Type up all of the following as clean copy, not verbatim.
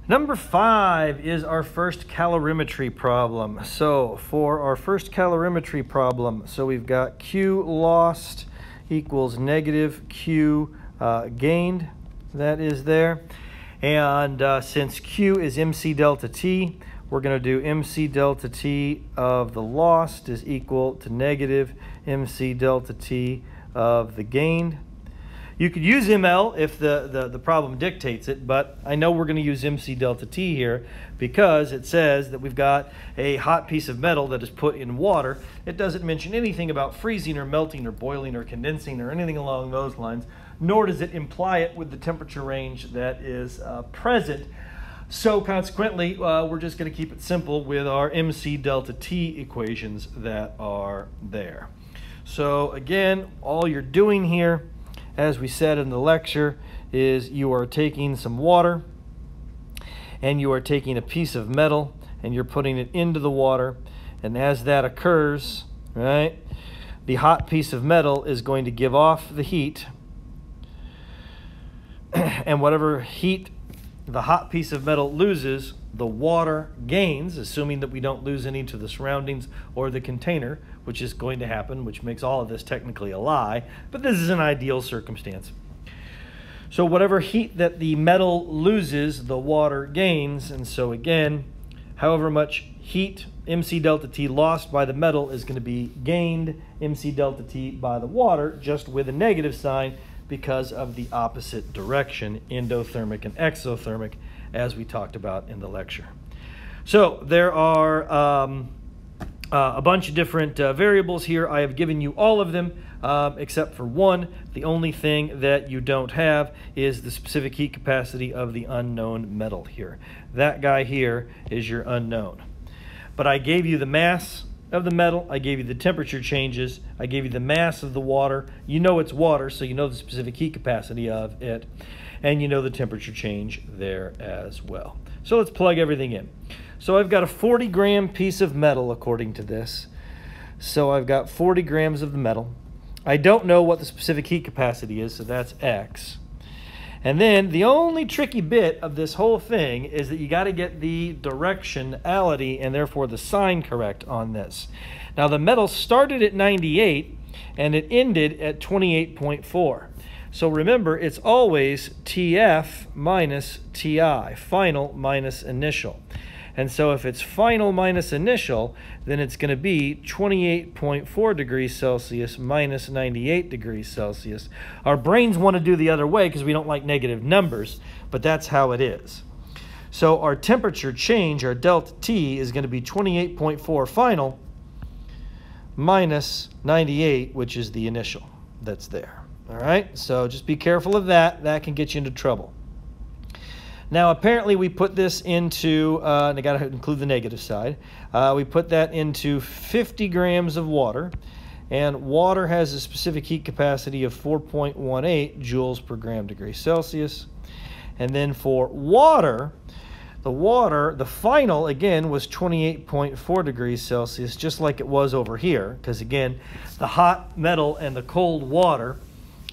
Number 5 is our first calorimetry problem. So for our first calorimetry problem, so we've got Q lost equals negative Q gained. That is there. And since Q is MC delta T, we're going to do MC delta T of the lost is equal to negative MC delta T of the gained. You could use ML if the problem dictates it, but I know we're going to use MC delta T here because it says that we've got a hot piece of metal that is put in water. It doesn't mention anything about freezing or melting or boiling or condensing or anything along those lines, nor does it imply it with the temperature range that is present. So consequently, we're just going to keep it simple with our MC delta T equations that are there. So again, all you're doing here, as we said in the lecture, is you are taking some water and you are taking a piece of metal and you're putting it into the water, and as that occurs, right, the hot piece of metal is going to give off the heat, and whatever heat the hot piece of metal loses, the water gains, assuming that we don't lose any to the surroundings or the container, which is going to happen, which makes all of this technically a lie, but this is an ideal circumstance. So whatever heat that the metal loses, the water gains, and so again, however much heat MC delta T lost by the metal is going to be gained MC delta T by the water, just with a negative sign because of the opposite direction, endothermic and exothermic, as we talked about in the lecture. So there are a bunch of different variables here. I have given you all of them except for one. The only thing that you don't have is the specific heat capacity of the unknown metal here. That guy here is your unknown. But I gave you the mass of the metal, I gave you the temperature changes, I gave you the mass of the water. You know it's water, so you know the specific heat capacity of it, and you know the temperature change there as well. So let's plug everything in. So I've got a 40-gram piece of metal according to this. So I've got 40 grams of the metal. I don't know what the specific heat capacity is, so that's X. And then the only tricky bit of this whole thing is that you got to get the directionality and therefore the sign correct on this. Now the metal started at 98 and it ended at 28.4. So remember, it's always TF minus TI, final minus initial. And so if it's final minus initial, then it's going to be 28.4 degrees Celsius minus 98 degrees Celsius. Our brains want to do the other way because we don't like negative numbers, but that's how it is. So our temperature change, our delta T, is going to be 28.4 final minus 98, which is the initial that's there. All right, so just be careful of that. That can get you into trouble. Now, apparently we put this into, and I got to include the negative side, we put that into 50 grams of water, and water has a specific heat capacity of 4.18 joules per gram degree Celsius. And then for water, the final, again, was 28.4 degrees Celsius, just like it was over here, because, again, the hot metal and the cold water,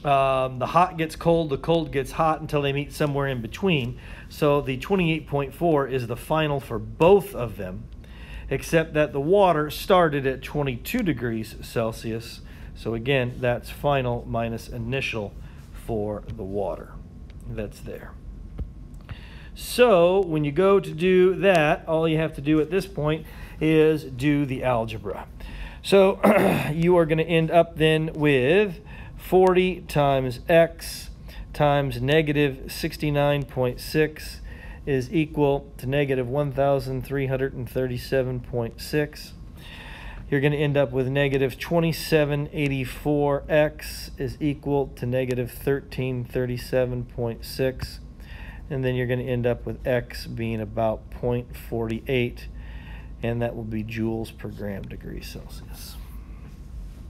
the hot gets cold, the cold gets hot until they meet somewhere in between. So the 28.4 is the final for both of them, except that the water started at 22 degrees Celsius. So again, that's final minus initial for the water that's there. So when you go to do that, all you have to do at this point is do the algebra. So you are going to end up then with 40 times X times negative 69.6 is equal to negative 1,337.6. You're going to end up with negative 2784X is equal to negative 1337.6. And then you're going to end up with X being about 0.48, and that will be joules per gram degree Celsius.